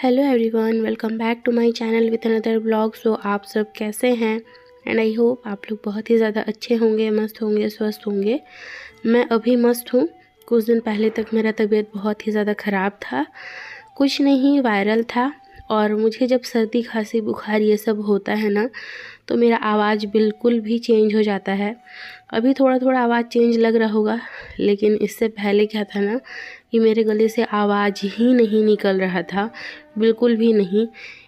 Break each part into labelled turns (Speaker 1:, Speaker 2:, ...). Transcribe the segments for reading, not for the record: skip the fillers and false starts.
Speaker 1: Hello everyone, welcome back to my channel with another blog. So आप सब कैसे हैं? एंड आई होप आप लोग बहुत ही ज़्यादा अच्छे होंगे, मस्त होंगे, स्वस्थ होंगे। मैं अभी मस्त हूँ। कुछ दिन पहले तक मेरा तबीयत बहुत ही ज़्यादा ख़राब था, कुछ नहीं वायरल था। और मुझे जब सर्दी खांसी बुखार ये सब होता है ना, तो मेरा आवाज़ बिल्कुल भी चेंज हो जाता है। अभी थोड़ा थोड़ा आवाज़ चेंज लग रहा होगा, लेकिन इससे पहले क्या था ना कि मेरे गले से आवाज़ ही नहीं निकल रहा था, बिल्कुल भी नहीं।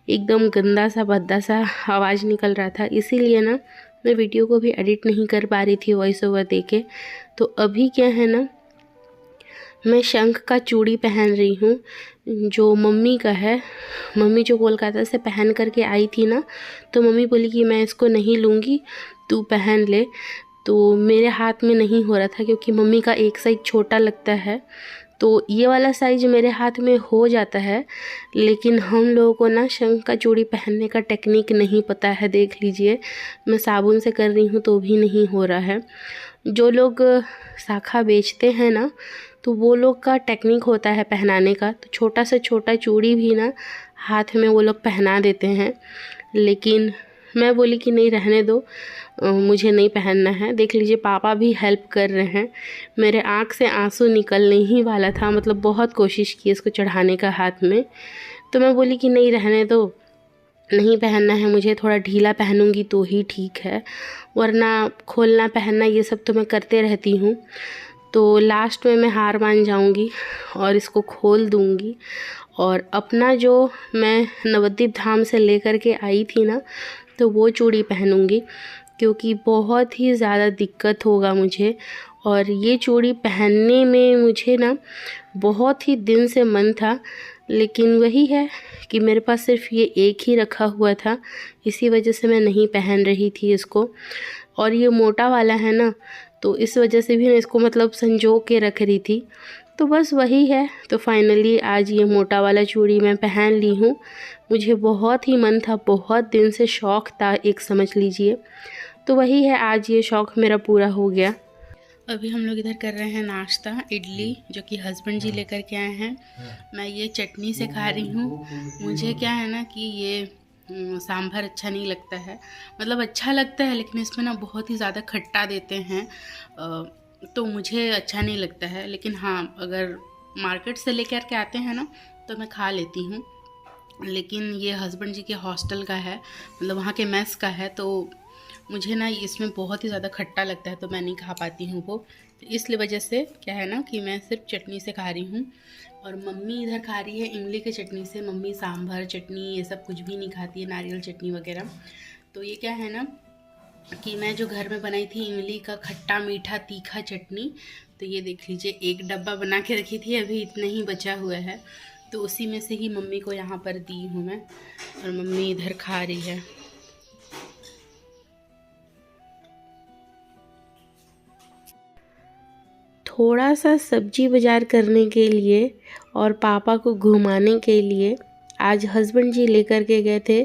Speaker 1: एकदम गंदा सा भद्दा सा आवाज़ निकल रहा था। इसीलिए ना मैं वीडियो को भी एडिट नहीं कर पा रही थी वॉइस ओवर दे के। तो अभी क्या है ना, मैं शंख का चूड़ी पहन रही हूँ, जो मम्मी का है। मम्मी जो कोलकाता से पहन करके आई थी ना, तो मम्मी बोली कि मैं इसको नहीं लूँगी, तू पहन ले। तो मेरे हाथ में नहीं हो रहा था, क्योंकि मम्मी का एक साइज़ छोटा लगता है। तो ये वाला साइज़ मेरे हाथ में हो जाता है, लेकिन हम लोगों को ना शंख का चूड़ी पहनने का टेक्निक नहीं पता है। देख लीजिए, मैं साबुन से कर रही हूँ तो भी नहीं हो रहा है। जो लोग शाखा बेचते हैं ना, तो वो लोग का टेक्निक होता है पहनाने का। तो छोटा से छोटा चूड़ी भी ना हाथ में वो लोग पहना देते हैं, लेकिन मैं बोली कि नहीं, रहने दो, मुझे नहीं पहनना है। देख लीजिए, पापा भी हेल्प कर रहे हैं। मेरे आँख से आंसू निकलने ही वाला था, मतलब बहुत कोशिश की इसको चढ़ाने का हाथ में। तो मैं बोली कि नहीं, रहने दो, नहीं पहनना है मुझे, थोड़ा ढीला पहनूंगी तो ही ठीक है, वरना खोलना पहनना ये सब तो मैं करते रहती हूँ। तो लास्ट में मैं हार मान जाऊंगी और इसको खोल दूंगी। और अपना जो मैं नवद्वीप धाम से लेकर के आई थी ना, तो वो चूड़ी पहनूंगी, क्योंकि बहुत ही ज़्यादा दिक्कत होगा मुझे। और ये चूड़ी पहनने में मुझे ना बहुत ही दिन से मन था, लेकिन वही है कि मेरे पास सिर्फ ये एक ही रखा हुआ था, इसी वजह से मैं नहीं पहन रही थी इसको। और ये मोटा वाला है ना, तो इस वजह से भी मैं इसको मतलब संजो के रख रही थी। तो बस वही है। तो फाइनली आज ये मोटा वाला चूड़ी मैं पहन ली हूँ। मुझे बहुत ही मन था, बहुत दिन से शौक़ था एक, समझ लीजिए। तो वही है, आज ये शौक़ मेरा पूरा हो गया। अभी हम लोग इधर कर रहे हैं नाश्ता, इडली, जो कि हस्बैंड जी लेकर के आए हैं। मैं ये चटनी से खा रही हूँ। मुझे क्या है ना कि ये सांभर अच्छा नहीं लगता है, मतलब अच्छा लगता है, लेकिन इसमें ना बहुत ही ज़्यादा खट्टा देते हैं, तो मुझे अच्छा नहीं लगता है। लेकिन हाँ, अगर मार्केट से लेकर के आते हैं ना, तो मैं खा लेती हूँ। लेकिन ये हस्बैंड जी के हॉस्टल का है, मतलब वहाँ के मेस का है, तो मुझे ना इसमें बहुत ही ज़्यादा खट्टा लगता है, तो मैं नहीं खा पाती हूँ वो। तो इसलिए वजह से क्या है ना कि मैं सिर्फ चटनी से खा रही हूँ। और मम्मी इधर खा रही है इमली के चटनी से। मम्मी सांभर, चटनी ये सब कुछ भी नहीं खाती है, नारियल चटनी वगैरह। तो ये क्या है ना कि मैं जो घर में बनाई थी इमली का खट्टा मीठा तीखा चटनी, तो ये देख लीजिए, एक डब्बा बना के रखी थी, अभी इतना ही बचा हुआ है। तो उसी में से ही मम्मी को यहाँ पर दी हूँ मैं, और मम्मी इधर खा रही है। थोड़ा सा सब्जी बाज़ार करने के लिए और पापा को घुमाने के लिए आज हस्बैंड जी लेकर के गए थे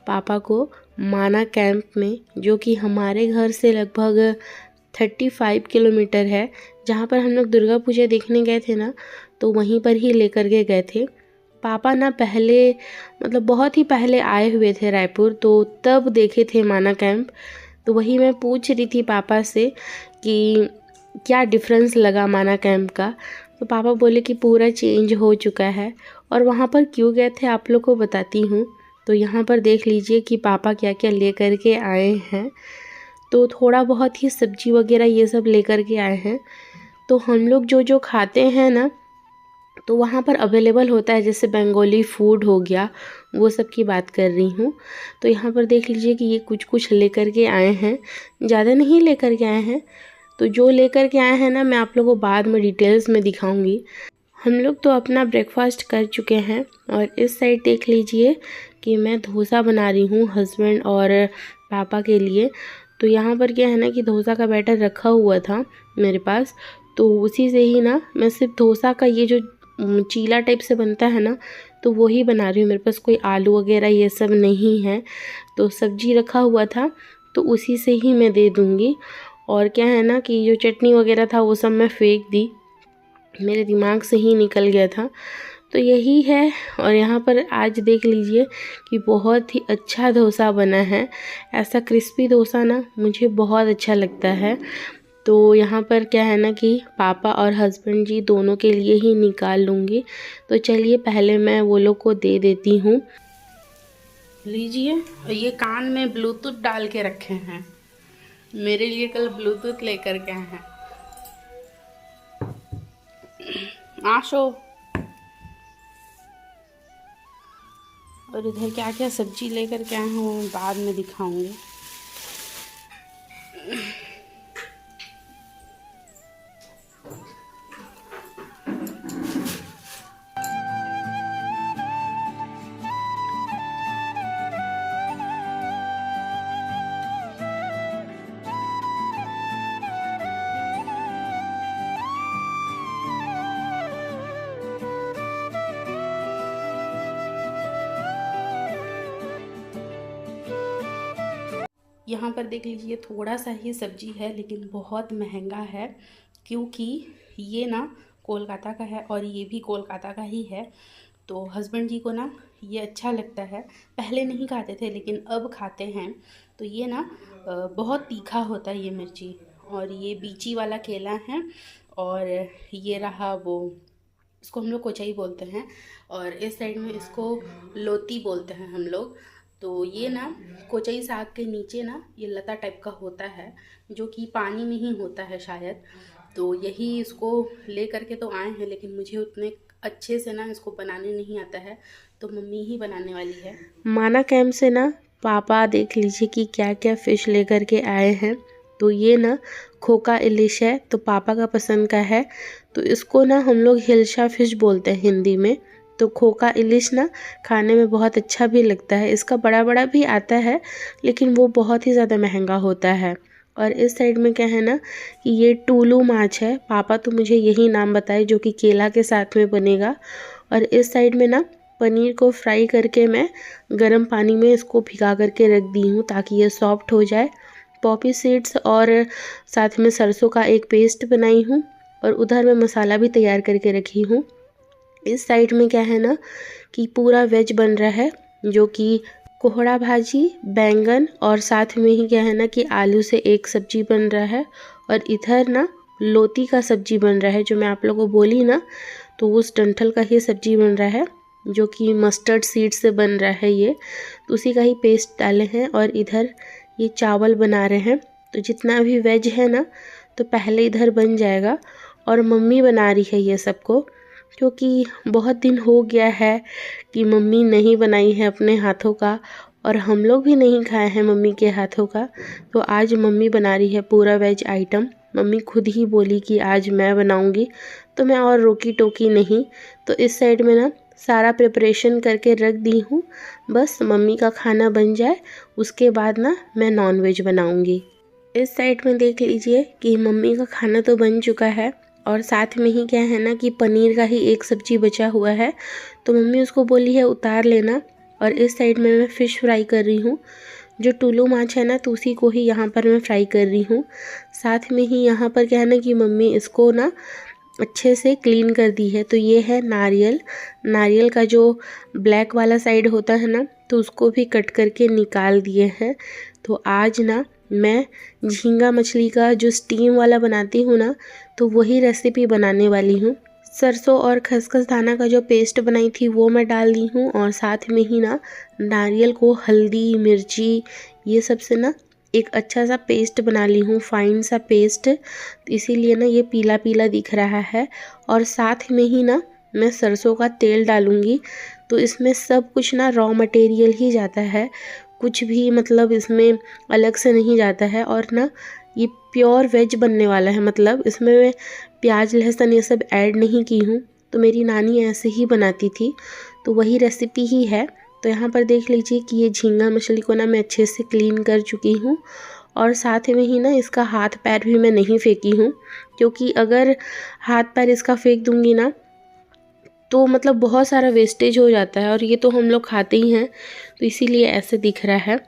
Speaker 1: पापा को माना कैंप में, जो कि हमारे घर से लगभग 35 किलोमीटर है। जहाँ पर हम लोग दुर्गा पूजा देखने गए थे ना, तो वहीं पर ही लेकर के गए थे। पापा ना पहले, मतलब बहुत ही पहले आए हुए थे रायपुर, तो तब देखे थे माना कैंप। तो वही मैं पूछ रही थी पापा से कि क्या डिफरेंस लगा माना कैंप का। तो पापा बोले कि पूरा चेंज हो चुका है। और वहाँ पर क्यों गए थे आप लोग को बताती हूँ। तो यहाँ पर देख लीजिए कि पापा क्या क्या ले कर के आए हैं। तो थोड़ा बहुत ही सब्जी वगैरह ये सब लेकर के आए हैं। तो हम लोग जो जो खाते हैं ना, तो वहाँ पर अवेलेबल होता है, जैसे बंगाली फूड हो गया, वो सब की बात कर रही हूँ। तो यहाँ पर देख लीजिए कि ये कुछ कुछ लेकर के आए हैं, ज़्यादा नहीं लेकर के आए हैं। तो जो लेकर के आए हैं ना, मैं आप लोगों को बाद में डिटेल्स में दिखाऊंगी। हम लोग तो अपना ब्रेकफास्ट कर चुके हैं, और इस साइड देख लीजिए कि मैं डोसा बना रही हूँ हस्बैंड और पापा के लिए। तो यहाँ पर क्या है ना कि डोसा का बैटर रखा हुआ था मेरे पास, तो उसी से ही ना मैं सिर्फ डोसा का ये जो चीला टाइप से बनता है ना, तो वही बना रही हूँ। मेरे पास कोई आलू वगैरह ये सब नहीं है, तो सब्जी रखा हुआ था, तो उसी से ही मैं दे दूँगी। और क्या है ना कि जो चटनी वगैरह था वो सब मैं फेंक दी, मेरे दिमाग से ही निकल गया था। तो यही है। और यहाँ पर आज देख लीजिए कि बहुत ही अच्छा डोसा बना है। ऐसा क्रिस्पी डोसा ना मुझे बहुत अच्छा लगता है। तो यहाँ पर क्या है ना कि पापा और हस्बैंड जी दोनों के लिए ही निकाल लूँगी। तो चलिए पहले मैं वो लोग को दे देती हूँ। लीजिए, ये कान में ब्लूटूथ डाल के रखे हैं, मेरे लिए कल ब्लूटूथ लेकर के आए हैं। आशो, और इधर क्या क्या सब्जी लेकर के आए हूँ बाद में दिखाऊंगी। यहाँ पर देख लीजिए थोड़ा सा ही सब्जी है लेकिन बहुत महंगा है, क्योंकि ये ना कोलकाता का है और ये भी कोलकाता का ही है। तो हस्बैंड जी को ना ये अच्छा लगता है, पहले नहीं खाते थे लेकिन अब खाते हैं। तो ये ना बहुत तीखा होता है ये मिर्ची, और ये बीची वाला केला है, और ये रहा वो, इसको हम लोग कोचाई बोलते हैं, और इस साइड में इसको लोती बोलते हैं हम लोग। तो ये ना कोचाई साग के नीचे ना ये लता टाइप का होता है, जो कि पानी में ही होता है शायद। तो यही इसको ले करके तो आए हैं, लेकिन मुझे उतने अच्छे से ना इसको बनाने नहीं आता है, तो मम्मी ही बनाने वाली है। माना कैंप से ना पापा देख लीजिए कि क्या क्या फ़िश लेकर के आए हैं। तो ये ना खोका इलिश है, तो पापा का पसंद का है। तो इसको ना हम लोग हिल्सा फ़िश बोलते हैं हिंदी में। तो खोका इलिश ना खाने में बहुत अच्छा भी लगता है। इसका बड़ा बड़ा भी आता है, लेकिन वो बहुत ही ज़्यादा महंगा होता है। और इस साइड में क्या है ना कि ये टूलू माछ है, पापा तो मुझे यही नाम बताए, जो कि केला के साथ में बनेगा। और इस साइड में ना पनीर को फ्राई करके मैं गर्म पानी में इसको भिगा करके रख दी हूँ ताकि ये सॉफ्ट हो जाए। पॉपी सीड्स और साथ में सरसों का एक पेस्ट बनाई हूँ, और उधर मैं मसाला भी तैयार करके रखी हूँ। इस साइड में क्या है ना कि पूरा वेज बन रहा है, जो कि कोहड़ा भाजी, बैंगन, और साथ में ही क्या है ना कि आलू से एक सब्जी बन रहा है। और इधर ना लोती का सब्जी बन रहा है, जो मैं आप लोगों को बोली ना, तो उस डंठल का ही सब्जी बन रहा है, जो कि मस्टर्ड सीड से बन रहा है ये। तो उसी का ही पेस्ट डाले हैं। और इधर ये चावल बना रहे हैं। तो जितना भी वेज है ना, तो पहले इधर बन जाएगा, और मम्मी बना रही है ये सबको, क्योंकि बहुत दिन हो गया है कि मम्मी नहीं बनाई है अपने हाथों का, और हम लोग भी नहीं खाए हैं मम्मी के हाथों का। तो आज मम्मी बना रही है पूरा वेज आइटम। मम्मी खुद ही बोली कि आज मैं बनाऊंगी, तो मैं और रोकी टोकी नहीं। तो इस साइड में ना सारा प्रिपरेशन करके रख दी हूँ, बस मम्मी का खाना बन जाए उसके बाद ना मैं नॉन वेज बनाऊंगी। इस साइड में देख लीजिए कि मम्मी का खाना तो बन चुका है, और साथ में ही क्या है ना कि पनीर का ही एक सब्जी बचा हुआ है, तो मम्मी उसको बोली है उतार लेना। और इस साइड में मैं फ़िश फ्राई कर रही हूँ, जो टुल्लू माछ है ना, तो उसी को ही यहाँ पर मैं फ्राई कर रही हूँ। साथ में ही यहाँ पर क्या है ना कि मम्मी इसको ना अच्छे से क्लीन कर दी है। तो ये है नारियल, नारियल का जो ब्लैक वाला साइड होता है ना, तो उसको भी कट करके निकाल दिए हैं। तो आज ना मैं झींगा मछली का जो स्टीम वाला बनाती हूँ ना, तो वही रेसिपी बनाने वाली हूँ। सरसों और खसखस दाना का जो पेस्ट बनाई थी वो मैं डाल दी हूँ, और साथ में ही ना नारियल को हल्दी, मिर्ची, ये सब से ना एक अच्छा सा पेस्ट बना ली हूँ, फाइन सा पेस्ट। तो इसीलिए ना ये पीला पीला दिख रहा है। और साथ में ही ना मैं सरसों का तेल डालूँगी। तो इसमें सब कुछ ना रॉ मटेरियल ही जाता है, कुछ भी मतलब इसमें अलग से नहीं जाता है। और ना ये प्योर वेज बनने वाला है, मतलब इसमें मैं प्याज लहसुन ये सब ऐड नहीं की हूँ। तो मेरी नानी ऐसे ही बनाती थी, तो वही रेसिपी ही है। तो यहाँ पर देख लीजिए कि ये झींगा मछली को ना मैं अच्छे से क्लीन कर चुकी हूँ, और साथ में ही ना इसका हाथ पैर भी मैं नहीं फेंकी हूँ, क्योंकि अगर हाथ पैर इसका फेंक दूँगी ना तो मतलब बहुत सारा वेस्टेज हो जाता है, और ये तो हम लोग खाते ही हैं, तो इसीलिए ऐसे दिख रहा है।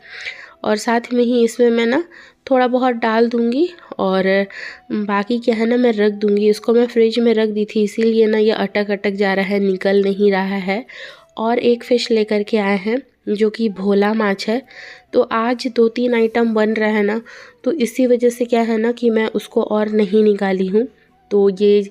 Speaker 1: और साथ में ही इसमें मैं ना थोड़ा बहुत डाल दूँगी और बाकी क्या है ना मैं रख दूँगी। इसको मैं फ्रिज में रख दी थी, इसीलिए ना ये अटक अटक जा रहा है, निकल नहीं रहा है। और एक फ़िश लेकर के आए हैं जो कि भोला माछ है। तो आज 2-3 आइटम बन रहा है ना, तो इसी वजह से क्या है ना कि मैं उसको और नहीं निकाली हूँ। तो ये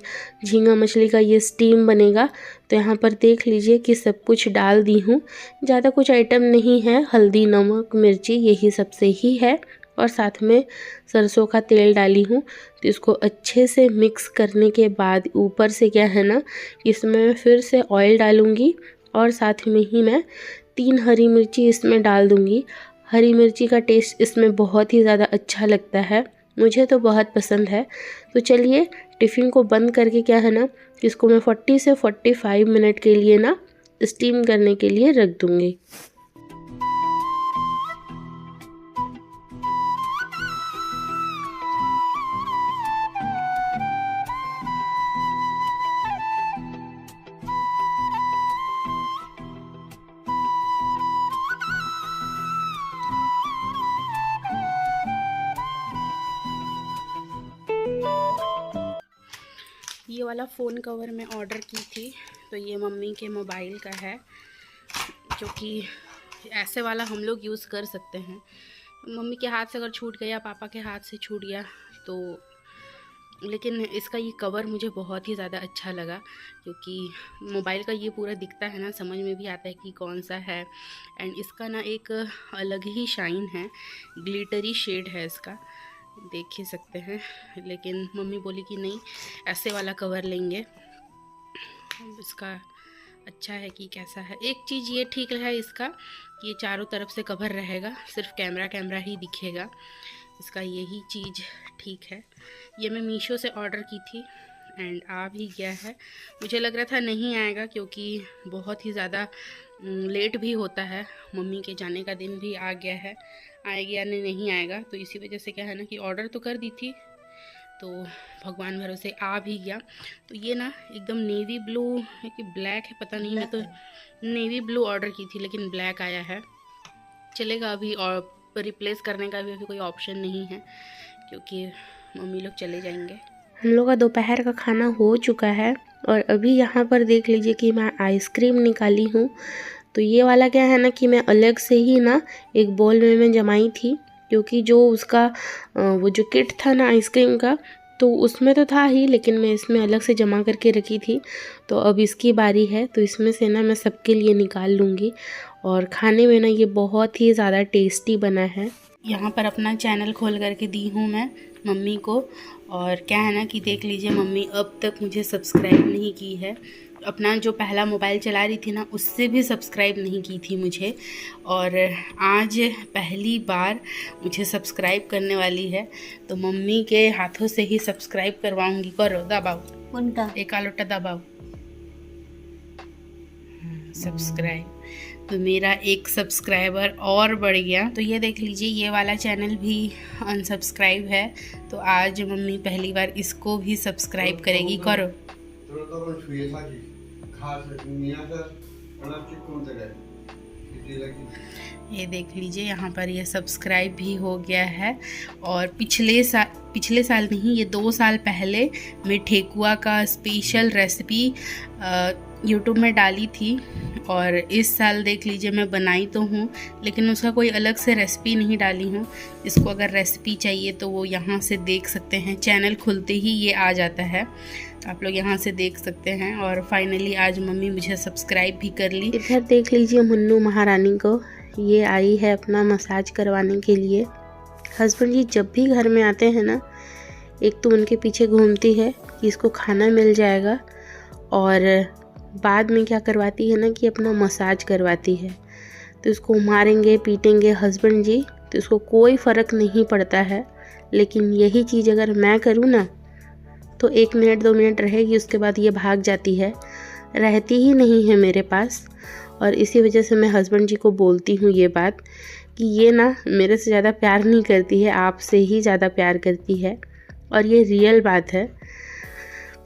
Speaker 1: झींगा मछली का ये स्टीम बनेगा। तो यहाँ पर देख लीजिए कि सब कुछ डाल दी हूँ, ज़्यादा कुछ आइटम नहीं है। हल्दी, नमक, मिर्ची यही सबसे ही है और साथ में सरसों का तेल डाली हूँ। तो इसको अच्छे से मिक्स करने के बाद ऊपर से क्या है ना, इसमें फिर से ऑयल डालूँगी और साथ में ही मैं 3 हरी मिर्ची इसमें डाल दूँगी। हरी मिर्ची का टेस्ट इसमें बहुत ही ज़्यादा अच्छा लगता है, मुझे तो बहुत पसंद है। तो चलिए टिफ़िन को बंद करके क्या है ना, इसको मैं 40 से 45 मिनट के लिए ना स्टीम करने के लिए रख दूँगी। ये वाला फ़ोन कवर मैं ऑर्डर की थी, तो ये मम्मी के मोबाइल का है, जो कि ऐसे वाला हम लोग यूज़ कर सकते हैं। मम्मी के हाथ से अगर छूट गया, पापा के हाथ से छूट गया तो, लेकिन इसका ये कवर मुझे बहुत ही ज़्यादा अच्छा लगा, क्योंकि मोबाइल का ये पूरा दिखता है ना, समझ में भी आता है कि कौन सा है। एंड इसका ना एक अलग ही शाइन है, ग्लिटरी शेड है इसका, देख ही सकते हैं। लेकिन मम्मी बोली कि नहीं, ऐसे वाला कवर लेंगे। इसका अच्छा है कि कैसा है। एक चीज़ ये ठीक है इसका, ये चारों तरफ से कवर रहेगा, सिर्फ कैमरा ही दिखेगा, इसका यही चीज़ ठीक है। ये मैं मीशो से ऑर्डर की थी एंड आ भी गया है। मुझे लग रहा था नहीं आएगा, क्योंकि बहुत ही ज़्यादा लेट भी होता है। मम्मी के जाने का दिन भी आ गया है, आएगा या नहीं आएगा। तो इसी वजह से क्या है ना कि ऑर्डर तो कर दी थी, तो भगवान भरोसे आ भी गया। तो ये ना एकदम नेवी ब्लू है कि ब्लैक है पता नहीं, मैं तो नेवी ब्लू ऑर्डर की थी लेकिन ब्लैक आया है। चलेगा अभी, और रिप्लेस करने का भी अभी कोई ऑप्शन नहीं है, क्योंकि मम्मी लोग चले जाएंगे। हम लोग का दोपहर का खाना हो चुका है और अभी यहाँ पर देख लीजिए कि मैं आइसक्रीम निकाली हूँ। तो ये वाला क्या है ना कि मैं अलग से ही ना एक बोल में मैं जमाई थी, क्योंकि जो उसका वो जो किट था ना आइसक्रीम का, तो उसमें तो था ही, लेकिन मैं इसमें अलग से जमा करके रखी थी। तो अब इसकी बारी है, तो इसमें से ना मैं सबके लिए निकाल लूँगी। और खाने में ना ये बहुत ही ज़्यादा टेस्टी बना है। यहाँ पर अपना चैनल खोल करके दी हूँ मैं मम्मी को, और क्या है ना कि देख लीजिए मम्मी अब तक मुझे सब्सक्राइब नहीं की है। अपना जो पहला मोबाइल चला रही थी ना, उससे भी सब्सक्राइब नहीं की थी मुझे, और आज पहली बार मुझे सब्सक्राइब करने वाली है। तो मम्मी के हाथों से ही सब्सक्राइब करवाऊंगी। करो, दबाओ, उनका एक आलोटा दबाओ, सब्सक्राइब। तो मेरा एक सब्सक्राइबर और बढ़ गया। तो ये देख लीजिए, ये वाला चैनल भी अनसब्सक्राइब है, तो आज मम्मी पहली बार इसको भी सब्सक्राइब करेगी। करो। ये देख लीजिए, यहाँ पर ये सब्सक्राइब भी हो गया है। और पिछले साल नहीं, ये 2 साल पहले मैं ठेकुआ का स्पेशल रेसिपी यूट्यूब में डाली थी, और इस साल देख लीजिए मैं बनाई तो हूँ, लेकिन उसका कोई अलग से रेसिपी नहीं डाली हूँ। इसको अगर रेसिपी चाहिए तो वो यहाँ से देख सकते हैं, चैनल खुलते ही ये आ जाता है, आप लोग यहाँ से देख सकते हैं। और फाइनली आज मम्मी मुझे सब्सक्राइब भी कर ली। इधर देख लीजिए मुन्नू महारानी को, ये आई है अपना मसाज करवाने के लिए। हस्बैंड जी जब भी घर में आते हैं ना, एक तो उनके पीछे घूमती है कि इसको खाना मिल जाएगा, और बाद में क्या करवाती है ना कि अपना मसाज करवाती है। तो इसको मारेंगे पीटेंगे हस्बैंड जी, तो इसको कोई फ़र्क नहीं पड़ता है। लेकिन यही चीज़ अगर मैं करूँ ना, तो 1 मिनट 2 मिनट रहेगी, उसके बाद ये भाग जाती है, रहती ही नहीं है मेरे पास। और इसी वजह से मैं हस्बैंड जी को बोलती हूँ ये बात कि ये ना मेरे से ज़्यादा प्यार नहीं करती है, आपसे ही ज़्यादा प्यार करती है। और ये रियल बात है।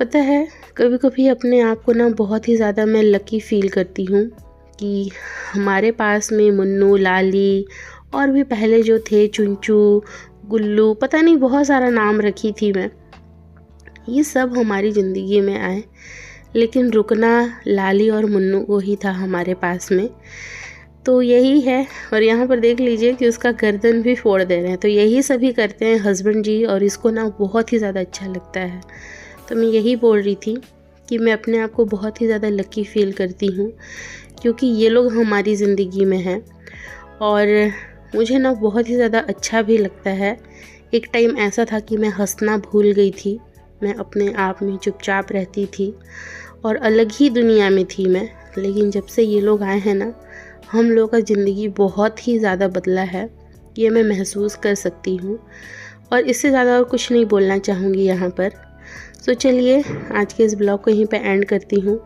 Speaker 1: पता है, कभी कभी अपने आप को ना बहुत ही ज़्यादा मैं लकी फ़ील करती हूँ कि हमारे पास में मुन्नू, लाली और भी पहले जो थे चुंचू, गुल्लू, पता नहीं बहुत सारा नाम रखी थी मैं। ये सब हमारी ज़िंदगी में आए, लेकिन रुकना लाली और मुन्नू को ही था हमारे पास में। तो यही है। और यहाँ पर देख लीजिए कि उसका गर्दन भी फोड़ दे रहे हैं। तो यही सभी करते हैं हस्बैंड जी, और इसको ना बहुत ही ज़्यादा अच्छा लगता है। तो मैं यही बोल रही थी कि मैं अपने आप को बहुत ही ज़्यादा लकी फील करती हूँ, क्योंकि ये लोग हमारी ज़िंदगी में हैं। और मुझे ना बहुत ही ज़्यादा अच्छा भी लगता है। एक टाइम ऐसा था कि मैं हंसना भूल गई थी, मैं अपने आप में चुपचाप रहती थी और अलग ही दुनिया में थी मैं। लेकिन जब से ये लोग आए हैं ना, हम लोगों का ज़िंदगी बहुत ही ज़्यादा बदला है, ये मैं महसूस कर सकती हूँ। और इससे ज़्यादा और कुछ नहीं बोलना चाहूँगी यहाँ पर। सो चलिए आज के इस ब्लॉग को यहीं पे एंड करती हूँ।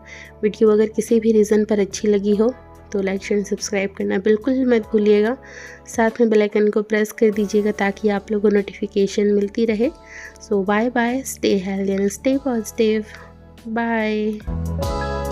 Speaker 1: वीडियो अगर किसी भी रीज़न पर अच्छी लगी हो तो लाइक शेयर सब्सक्राइब करना बिल्कुल मत भूलिएगा। साथ में बेल आइकन को प्रेस कर दीजिएगा ताकि आप लोगों को नोटिफिकेशन मिलती रहे। So bye bye, stay healthy and stay positive, bye.